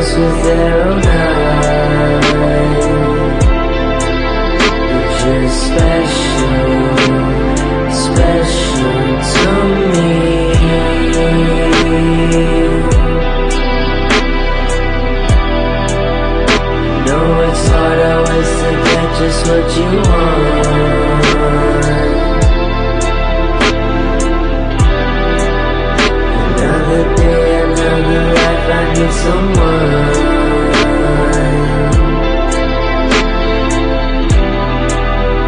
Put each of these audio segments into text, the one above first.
oblivious with their own eyes. But you're special, special to me. Know it's hard always to get just what you want. Another day, another life, I need someone.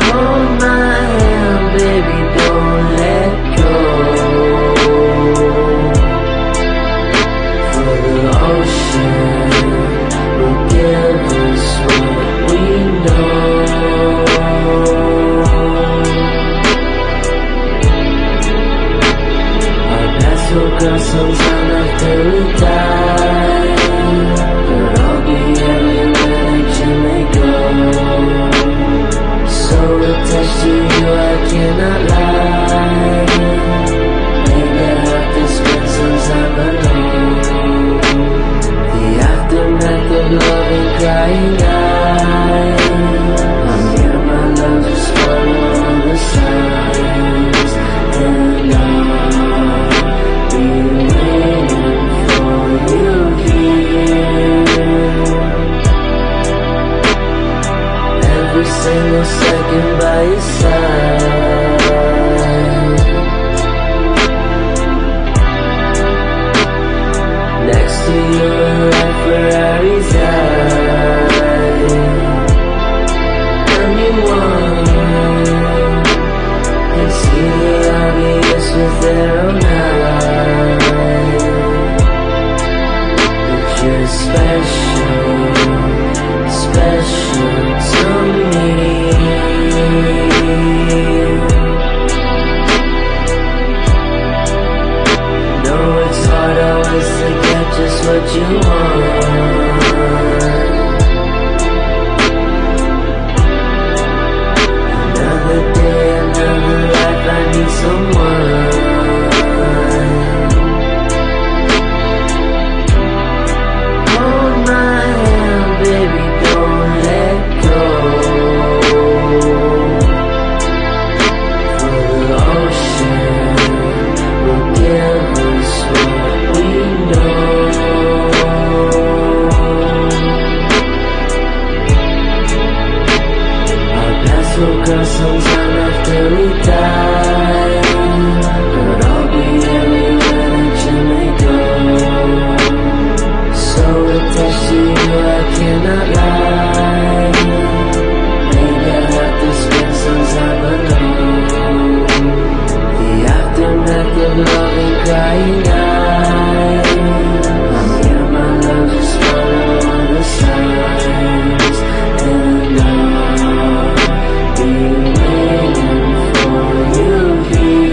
Hold my hand, baby, don't let go. For the ocean will give us what we know. Our paths will cross sometime after we die, but I'll be everywhere that you may go. So attached to you, I cannot lie. Maybe I have to spend some time alone. The aftermath of love and crying out. I'm here, my love, just follow all the signs. And I'll be waiting for you here. Every single second by your side. Next to you like Ferrari's eye. Anyone can see the obvious with their own eyes. But you're special, special to me. Know it's hard always to get just what you want. Another day, another life, I need someone. Hold my hand, baby, don't let go. For the ocean will give us what we know. Our paths will cross sometime after we die, but I'll be everywhere that you may go. So attached to you, I cannot lie. Maybe I have to spend some time alone. The aftermath of love and crying out. I'm here, my love, just follow all the signs. And I'll be waiting for you here.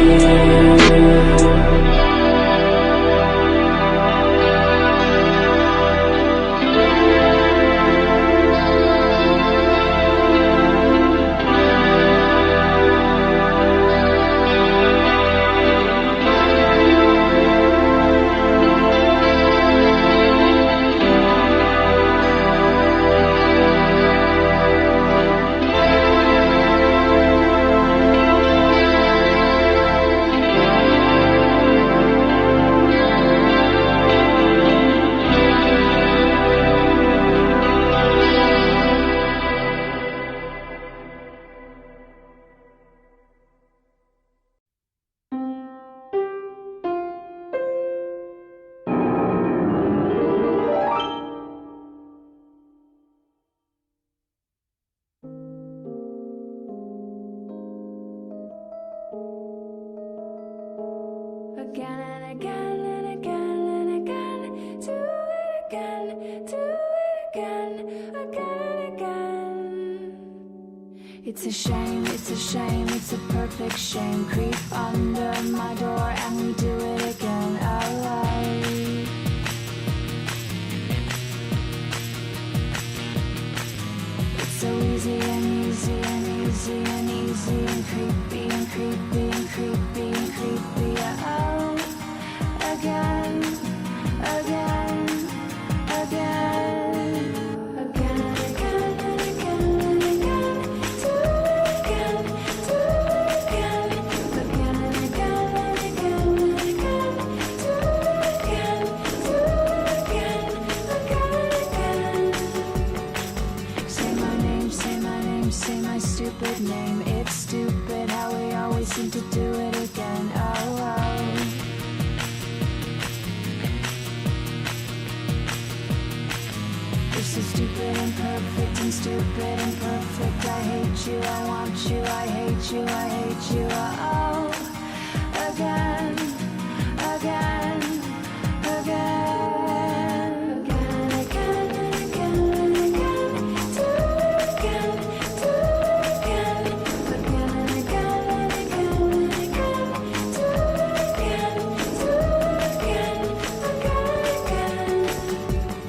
Again and again and again and again. Do it again, do it again, again and again. It's a shame, it's a shame, it's a perfect shame. Creep under my door and we do it again, alright. It's so easy and easy and easy and easy and creepy and creepy and creepy and creepy. Oh, again, again, again. You're so stupid and perfect and stupid and perfect. I hate you, I want you, I hate you, I hate you. Oh, again, again, again, again, again, again, and again. Do it again, do it again, again and again and again and again. Do it again, do it again, again and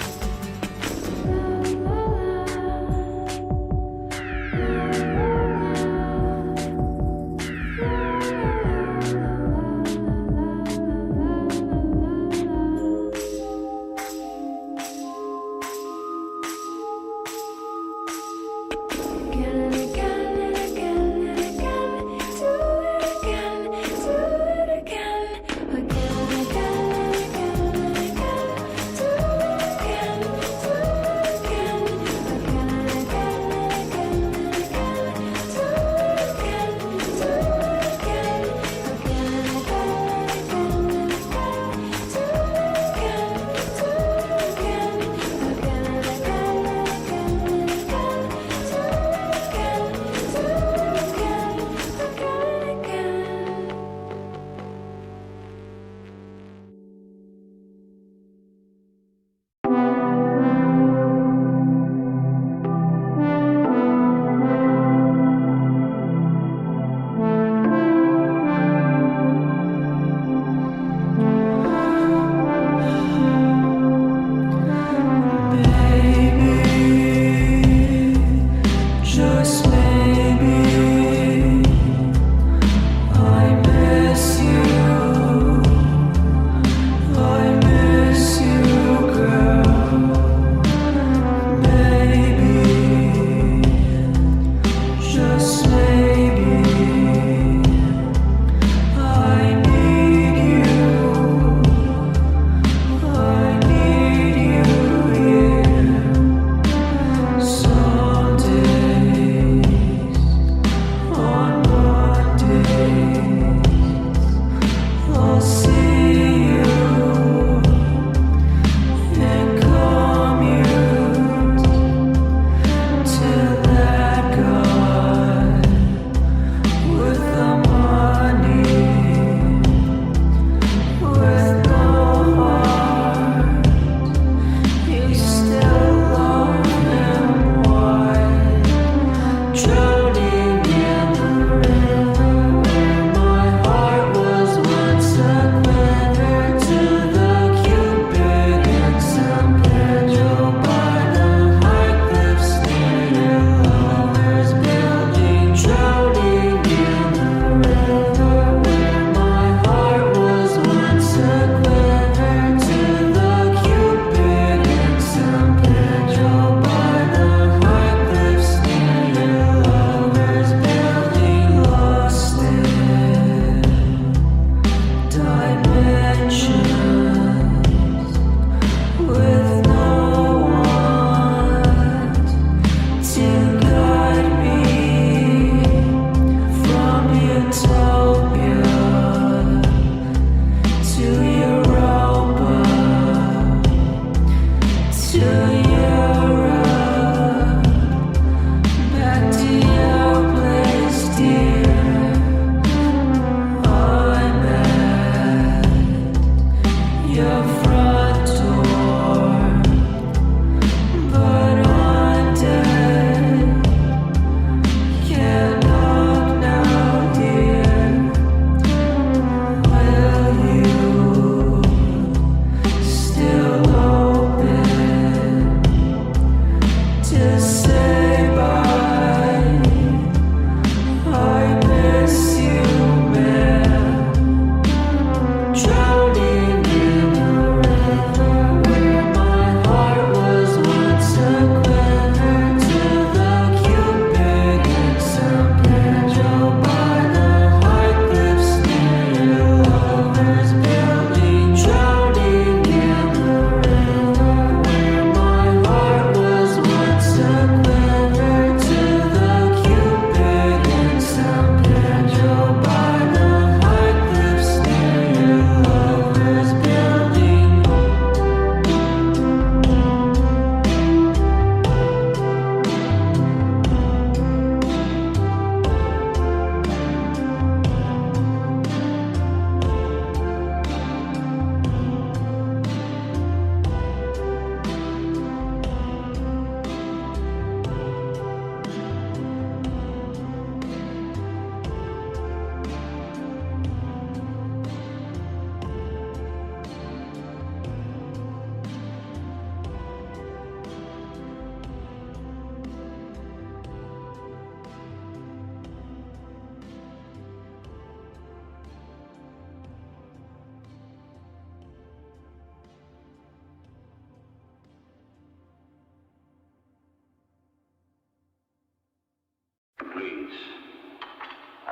still open.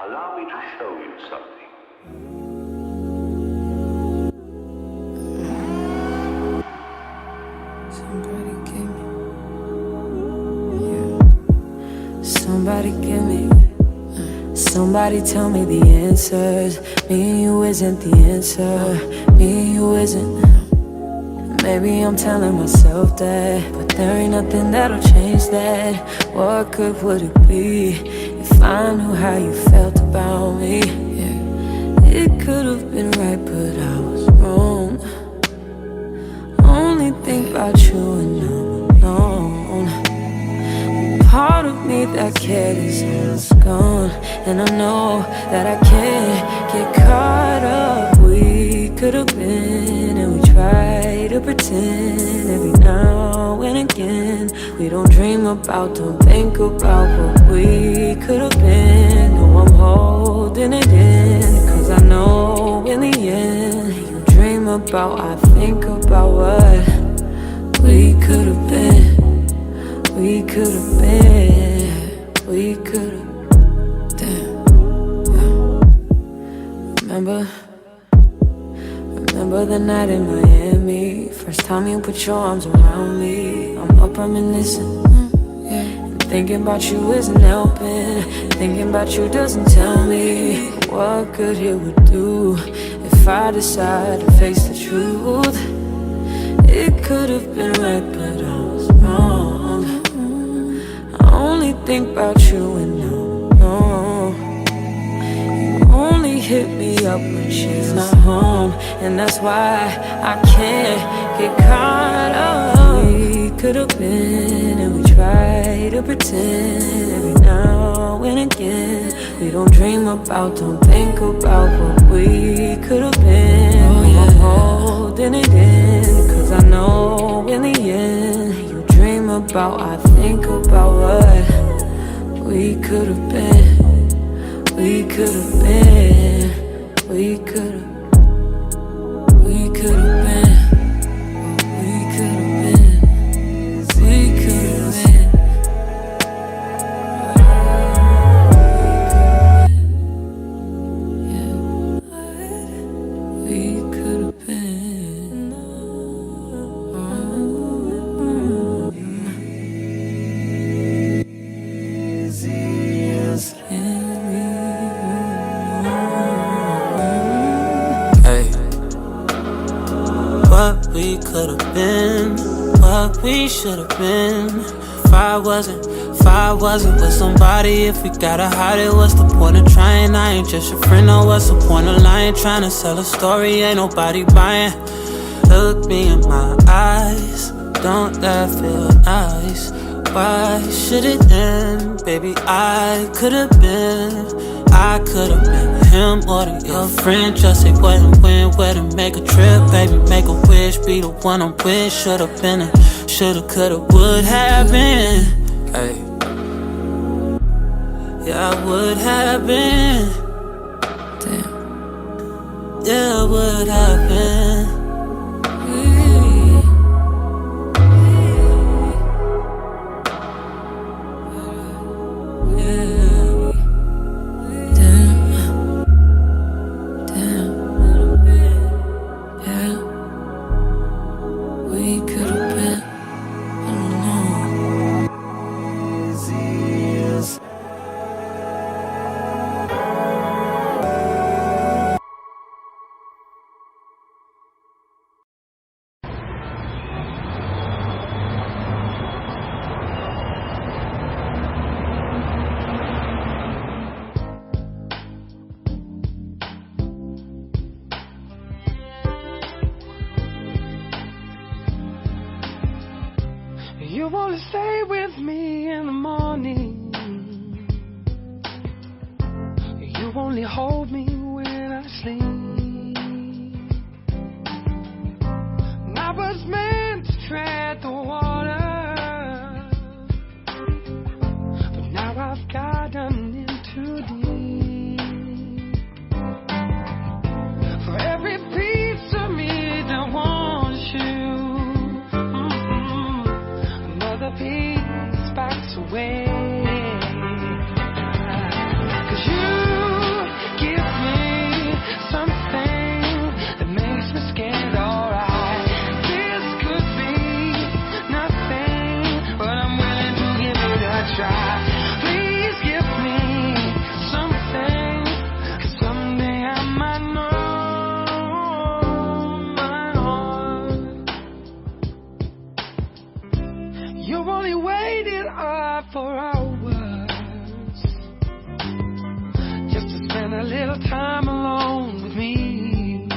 Allow me to show you something. Somebody give me, yeah. Somebody give me, somebody tell me the answers. Me and you isn't the answer. Me and you isn't. Maybe I'm telling myself that, but there ain't nothing that'll change that. What good would it be if I knew how you felt about me? Yeah. It could have been right, but I was wrong. Only think about you and I'm alone. Part of me that cared is almost gone, and I know that I can't get caught up. We could have been, and we try to pretend every now and again. We don't dream about, don't think about what we could have been. No, I'm holding it in, cause I know in the end, you dream about, I think about what we could have been. We could have been, we could have, damn, yeah. Remember the night in Miami. First time you put your arms around me. I'm up reminiscing, yeah. And thinking about you isn't helping. Thinking about you doesn't tell me what good it would do if I decide to face the truth. It could have been right, but I was wrong. I only think about you and no. You only hit me up when she's not home, and that's why I can't get caught up. We could have been, and we try to pretend every now and again. We don't dream about, don't think about what we could have been. Oh, yeah. I'm holding it in, cause I know in the end, you dream about, I think about what we could have been. We could have been, we could have, we could have been, we could have been, we could have been. Yeah, we could have been. What we could have been, what we should have been. If I wasn't with somebody, if we gotta hide it, what's the point of trying? I ain't just your friend, no, what's the point of lying? Trying to sell a story, ain't nobody buying. Look me in my eyes, don't that feel nice? Why should it end? Baby, I could've been him or the your friend. Just say what and when, where to make a trip. Baby, make a wish, be the one I'm with. Should've been a, shoulda, coulda, would have been. Hey, yeah, I would have been. Damn. Yeah, I would have been. You wanna stay with me in the morning. You only hold me when I sleep. I was meant to tread the water, but now I've gotten in too deep. For every piece of me that wants you, another piece backs away. 'Cause you You only waited up for hours just to spend a little time alone with me.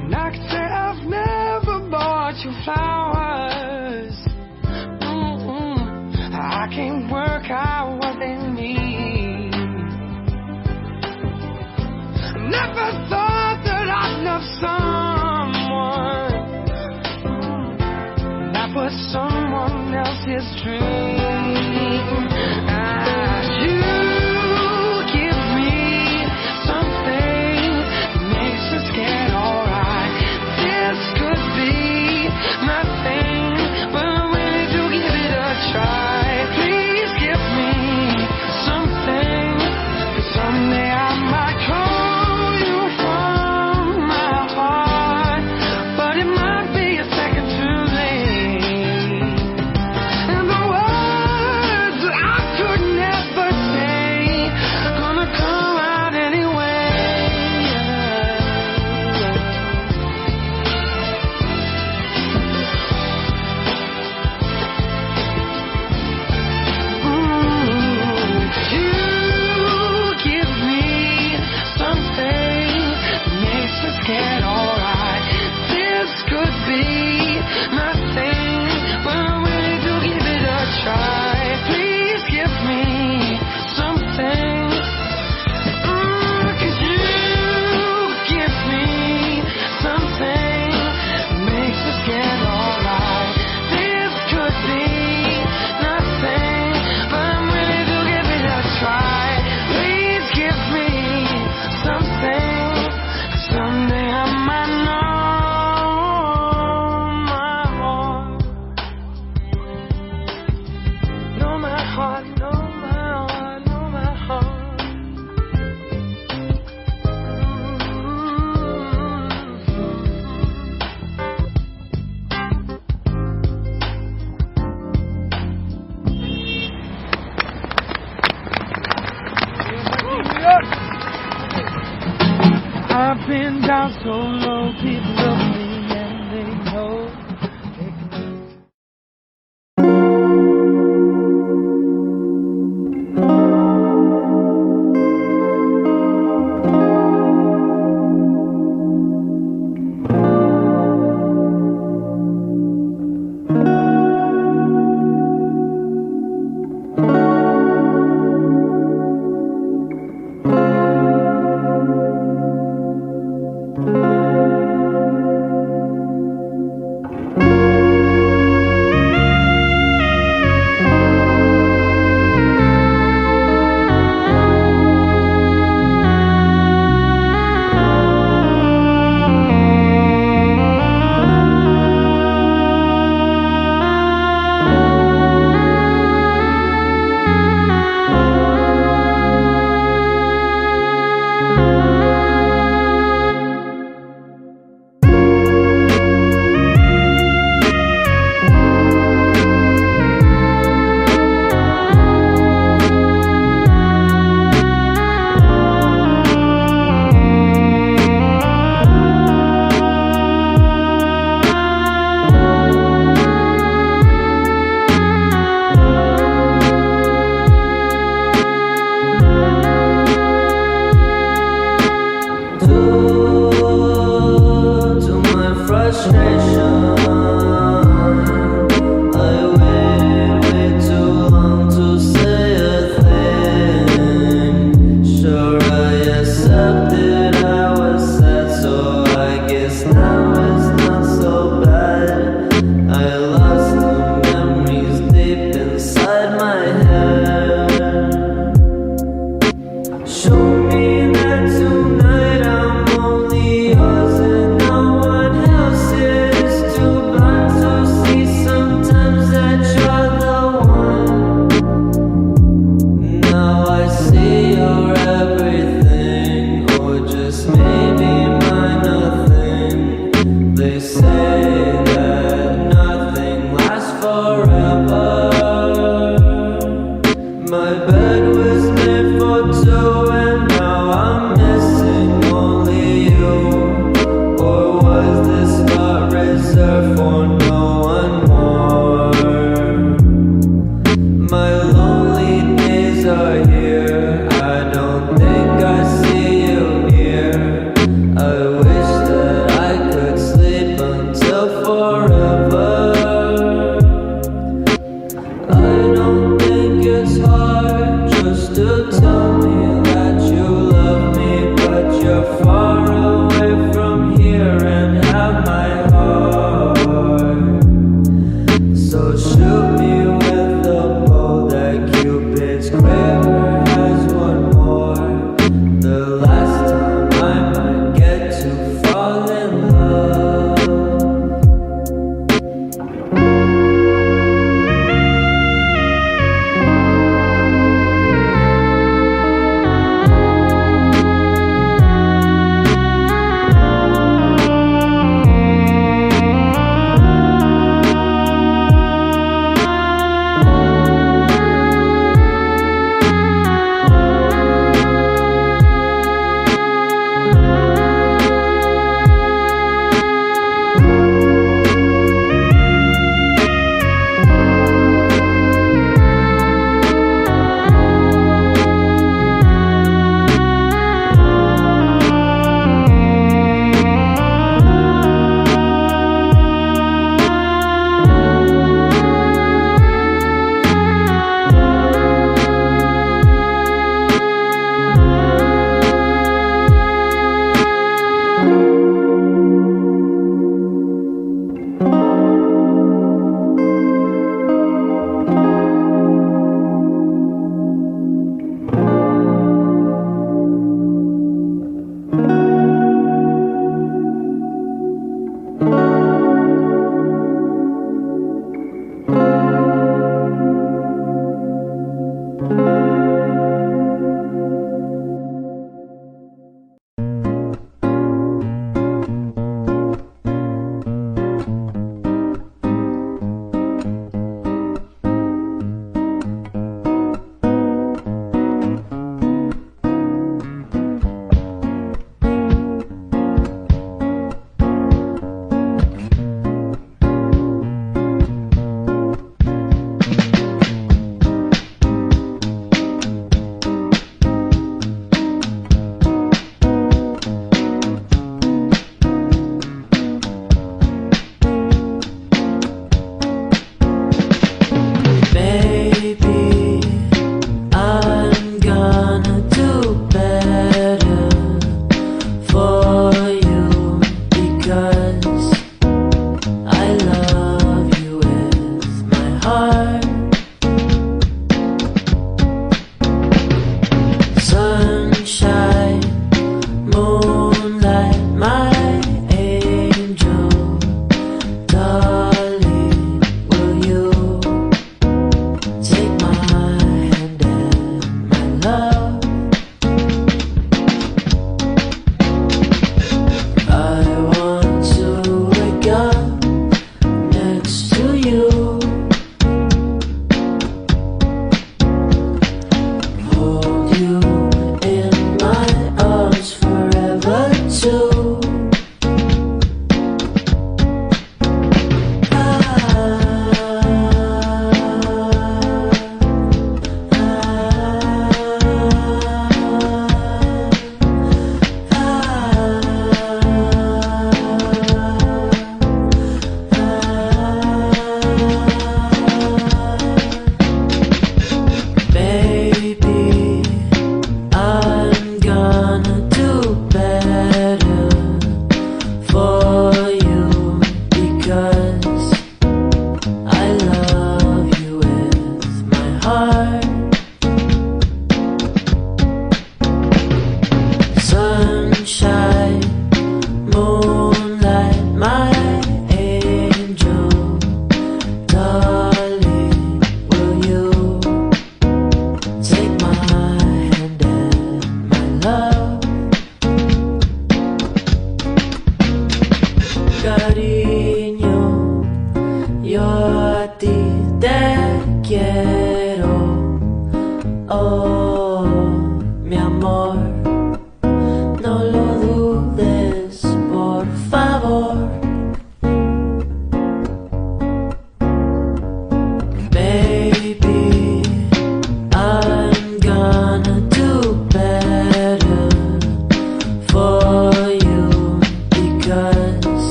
And I could say I've never bought you flowers. I can't work out what they mean. Never thought that I'd love someone that was someone else's dream. You give me something that makes me scared, alright. This could be my thing, but I'm ready to give it a try. Please give me something, 'cause someday I might call you from my heart, but it might be a second too late. And the words that I could never say gonna come out anyway. You give me something that makes me scared, alright. This could be my thing, but I'm ready to give it a try. Please give me something, 'cause you give me something that makes me scared, alright. This could be nothing, but I'm ready to give it a try. Please give me something, 'cause someday I might know my heart. Know my heart, know my heart, know my heart. I've been down so low, people love me and they know.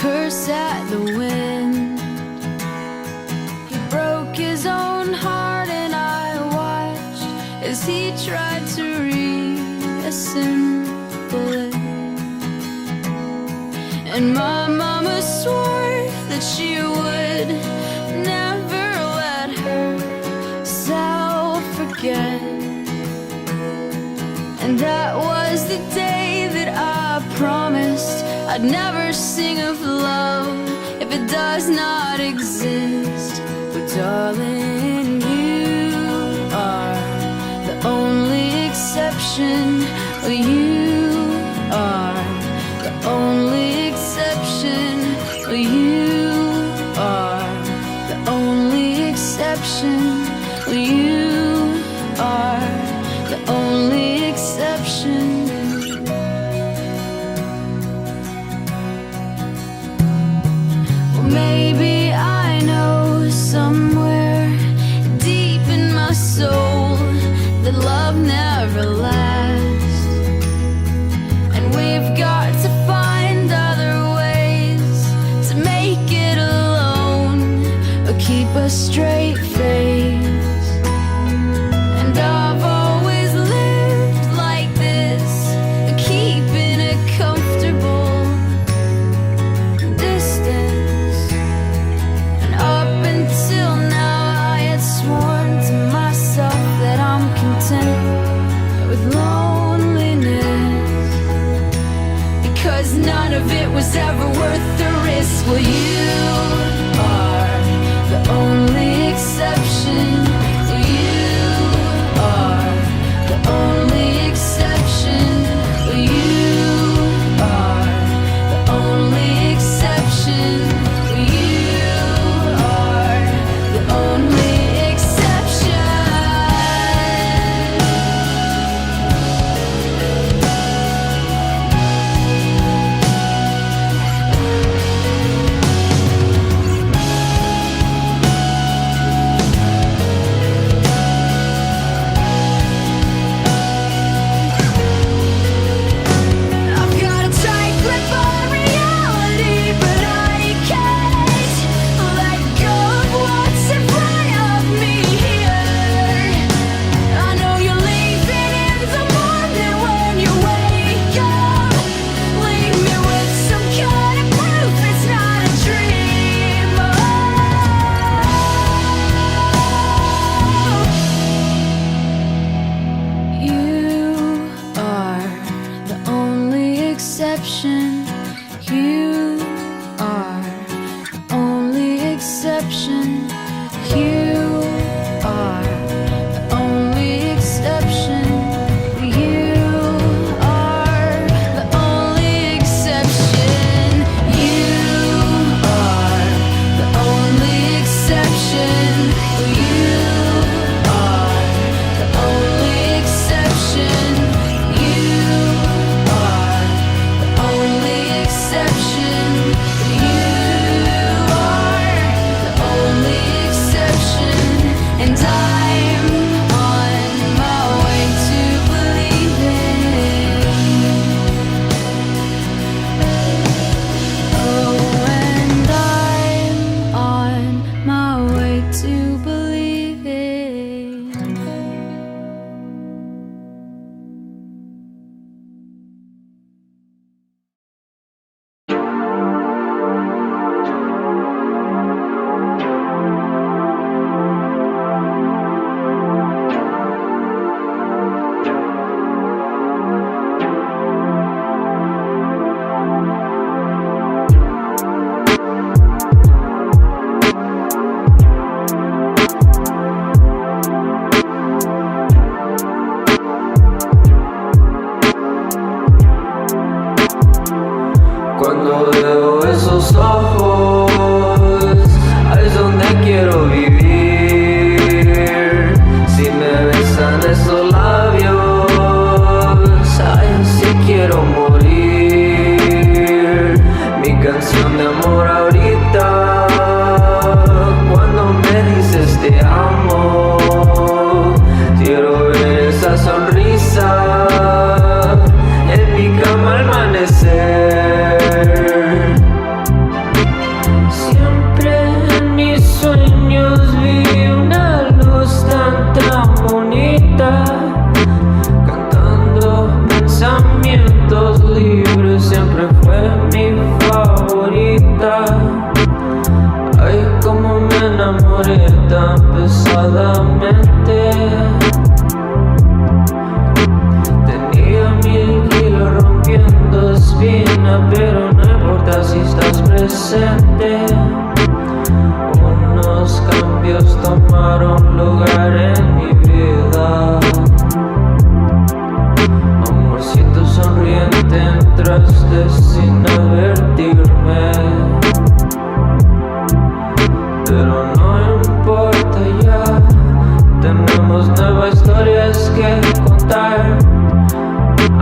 curse at the wind. He broke his own heart and I watched as he tried to reassemble it. And my mama swore that she would never let herself forget. And that was the day that I promised I'd never sing of love if it does not exist. But darling, you are the exception. Well, you are the only exception. Well, you are the only exception. Well, you are the only exception. Well, maybe I know somewhere deep in my soul that love never lasts, and we've got to find other ways to make it alone or keep a straight face. And I've always lived like this, keeping a comfortable distance, and up until now I had sworn to myself that I'm content with loneliness, because none of it was ever worth the risk. Well, you are the only exception. Well, you are the only exception. Well, you are the only exception. Well, you are the only exception. I've got a tight grip on reality, but I can't let go of what's in front of me here. I know you're leaving in the morning when you wake up. Leave me with some kind of proof it's not a dream. You are the only exception. You are the only exception. You are the only exception. You are the only exception. You are the only exception. You are the only exception. You are the only exception. You are the only exception. And I'm on my way to believing. Oh, and I'm on my way to believing. Cuando veo esos ojos, ahí es donde quiero vivir. Si me besan esos labios, ahí sí quiero morir. Mi canción de amor ahorita, cuando me dices te amo, quiero ver esa sonrisa en mi cama al amanecer. Siempre en mis sueños vi una luz tan bonita, cantando pensamientos libres, siempre fue mi favorita. fuiste sin advertirme, pero no importa ya. Tenemos nuevas historias que contar.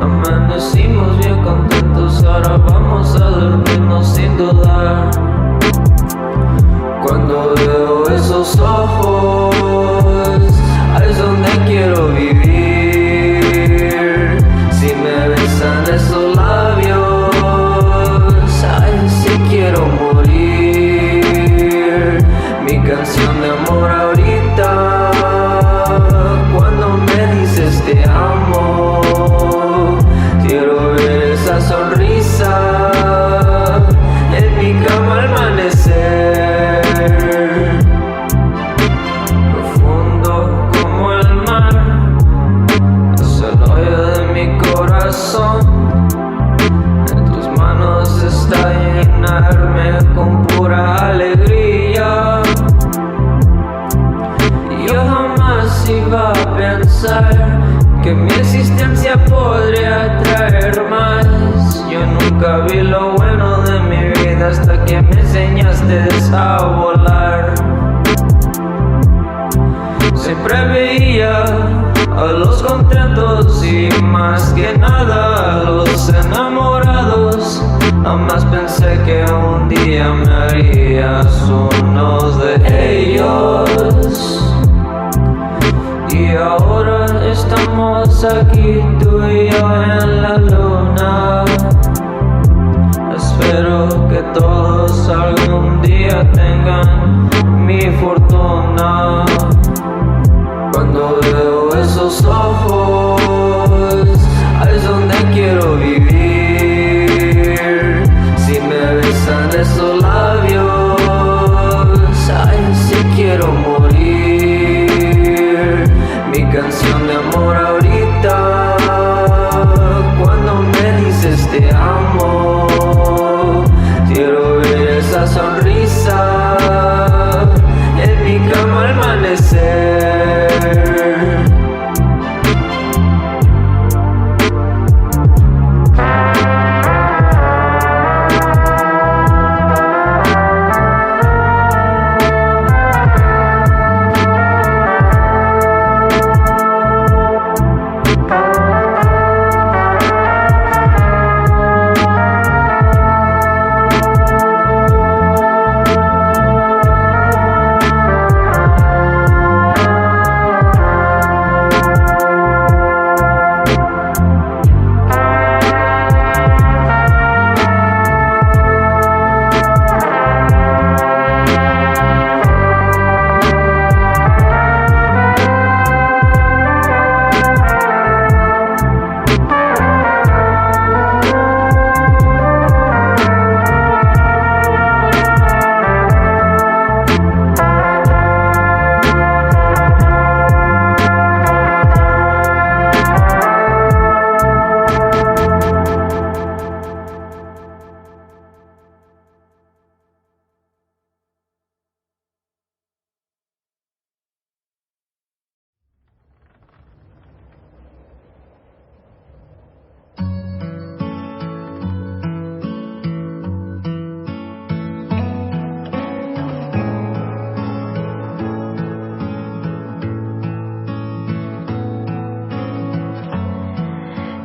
Amanecimos bien contentos, ahora vamos a dormirnos sin dudar. Cuando veo esos ojos, ahí es donde quiero vivir. Si me besan esos labios, ahí sí quiero morir. Mi canción de amor ahorita, cuando me dices te amo, quiero ver esa sonrisa en mi cama al amanecer. Profundo como el mar, es el hoyo de mi corazón. En tus manos está llenarme con pura alegría. Yo jamás iba a pensar que mi existencia podría traer más. Yo nunca vi lo bueno de mi vida hasta que me enseñaste a volar. Siempre veía a los contentos y más que nada a los enamorados. Jamás pensé que un día me harías uno de ellos. Y ahora estamos aquí, tú y yo en la luna. Espero que todos algún día tengan mi fortuna. Cuando veo esos ojos, ahí es donde quiero vivir. Si me besan esos labios, ahí sí quiero morir. Mi canción de amor ahorita, cuando me dices te amo, quiero ver esa sonrisa en mi cama al amanecer.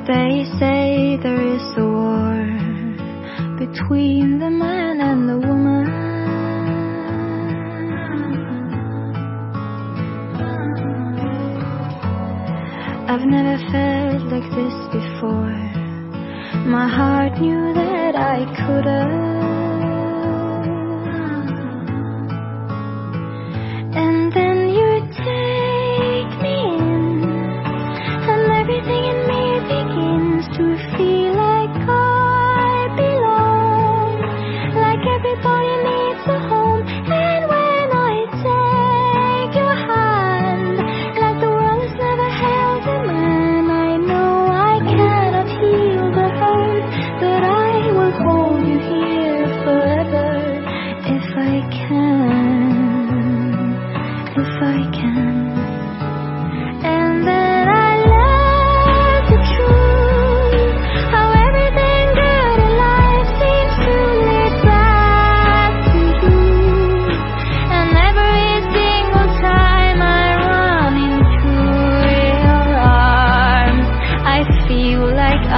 They say there is a war between the man and the woman. I've never felt like this before. My heart knew that I couldn't. And then you take me in, and everything in me begins to feel like I belong, like everybody needs a home. And when I take your hand, like the world has never held a man, I know I cannot heal the hurt, but I will hold you here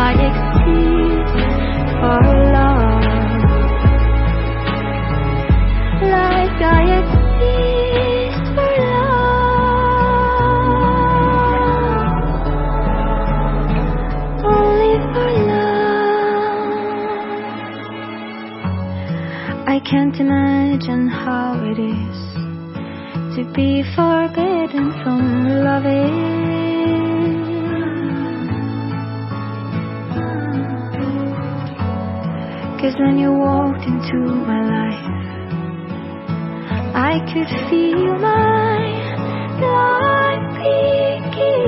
I exist for love, like I exist for love, only for love. I can't imagine how it is to be forbidden from loving. 'Cause when you walked into my life, I could feel my life begin,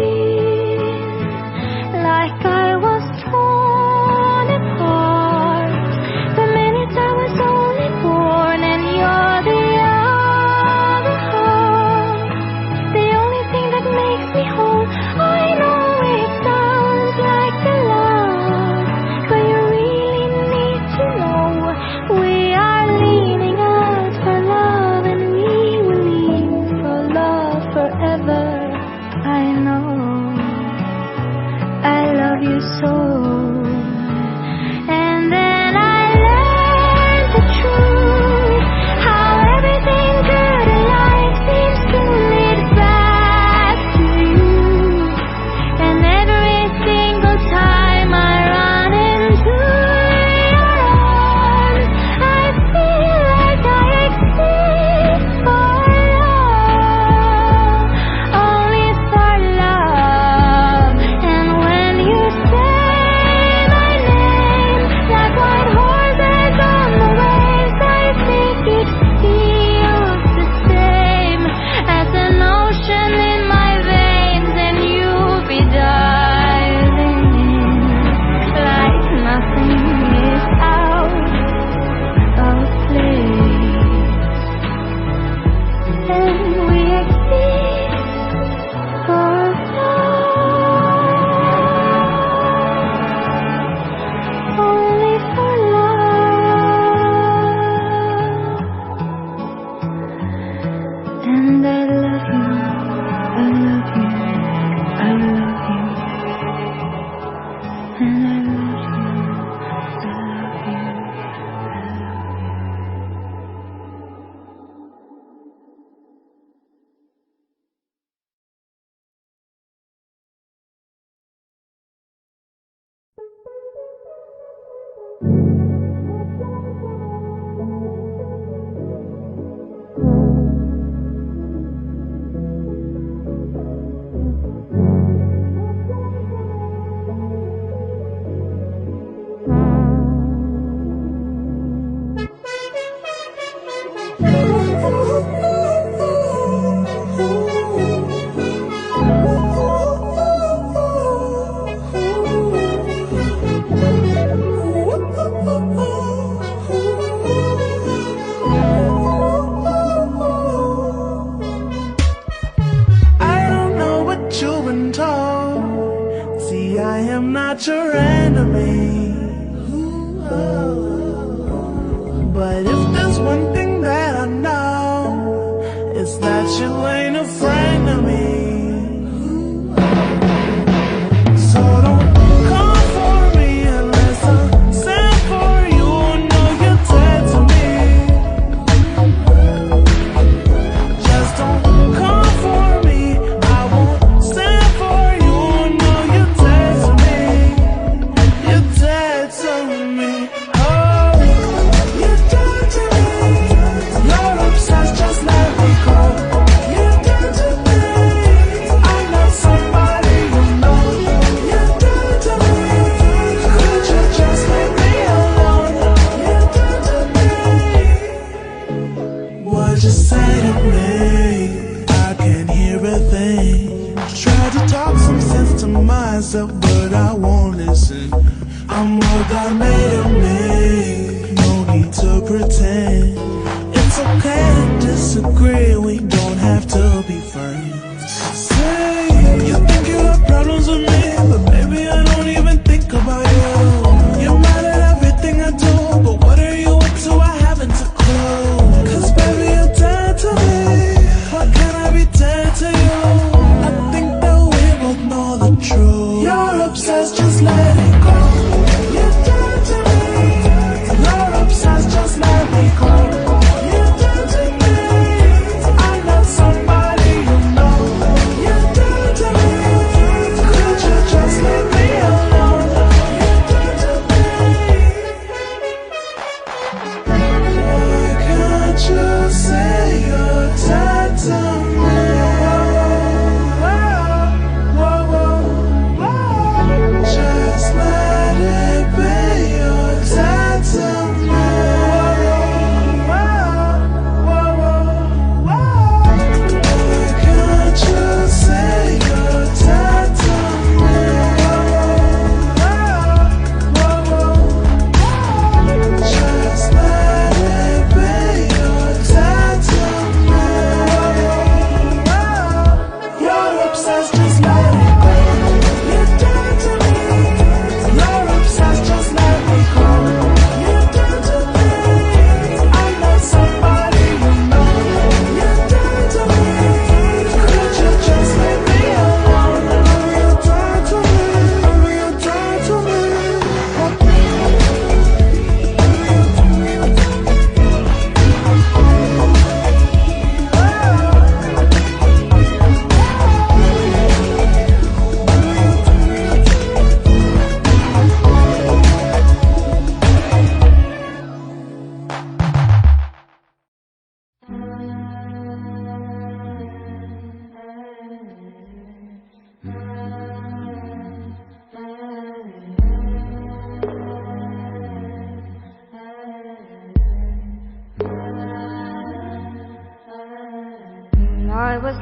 like I was torn apart the minute I was only born. And you're the other half, the only thing that makes me whole. I know it sounds like a lot, but you really need to know we are leaning out for love, and we will lean for love forever. I know I love you so. And then I learned the truth, how everything good in life seems to lead back to you. And every single time I run into your arms, I feel like I exist for love, only for love. And when you say my name, like white horses on the waves, I think it feels the same as an ocean in my veins. And you'll be diving in like nothing is out of place. And we exist for love, only for love. And I love you, I love you, I love you. And I love you, I love you, I love you. I don't know what you've been told. See, I am not your enemy. But if there's one thing that I know, it's that you ain't a friend of me. So don't come for me unless I send for you. Know you're dead to me. Just don't come for me. I won't stand for you. Know you're dead to me. You're dead to me. Oh, you're dead to me. You're obsessed, just let me go. You're dead to me. I'm not somebody you know. You're dead to me. Could you just leave me alone? You're dead to me. What'd you say to me? I can't hear a thing. Tried to talk some sense to myself, but I won't listen. I'm what God made of me. No need to pretend. It's okay to disagree. We don't have to be friends. Say you think you have problems with me, but baby I don't even think about you. You're mad at everything I do, but what are you up to? I haven't a clue. 'Cause baby you're dead to me. How can I be dead to you? I think that we both know the truth. You're obsessed, just let it go.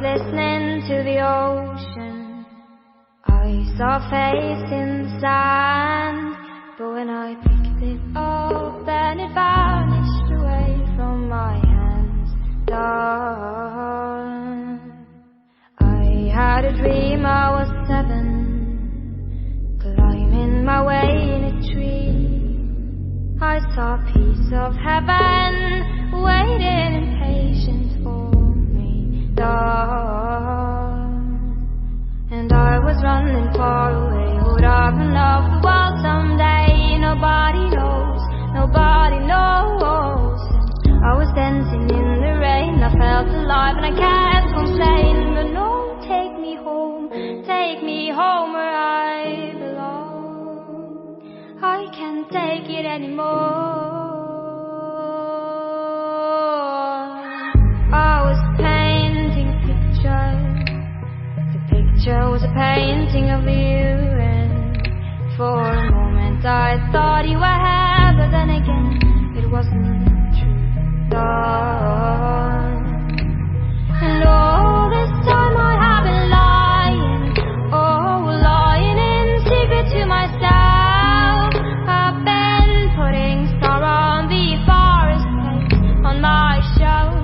listening to the ocean. I saw a face in the sand, but when I picked it up, then it vanished away from my hands. Done. I had a dream I was 7, climbing my way in a tree. I saw a piece of heaven waiting impatient for me. And I was running far away. Would I run off the world someday? Nobody knows, nobody knows. And I was dancing in the rain. I felt alive and I can't complain. But no, take me home where I belong. I can't take it anymore. I was painting a picture. The picture was a painting of you, and for a moment I thought you were here, but then again it wasn't true. And all this time I have been lying, lying in secret to myself. I've been putting star on the forest place on my shelf.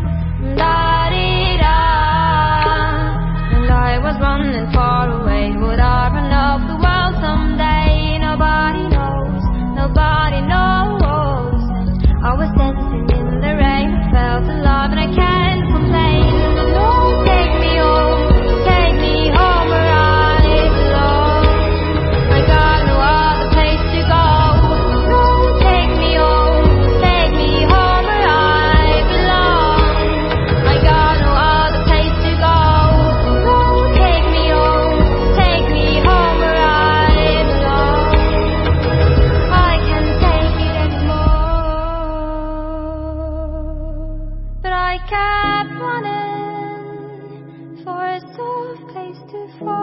And I was running far away. Would I run off the world someday? Nobody knows, nobody knows. And I was dancing in the rain. I felt alive and I can't complain. No, take me home where I belong. I got no other place to go. No, take me home where I belong. I got no other place to go. No, take me home where I belong. I can't take it anymore. But I kept running for a soft place to fall.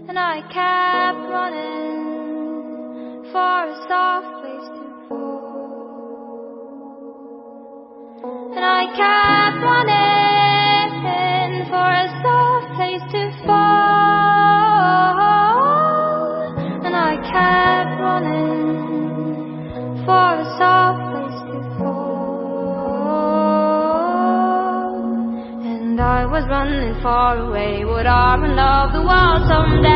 And I kept running for a soft place to fall. And I kept running for a soft place to fall. And I kept running for a soft place to fall. And I was running far away. Would I run off the world someday?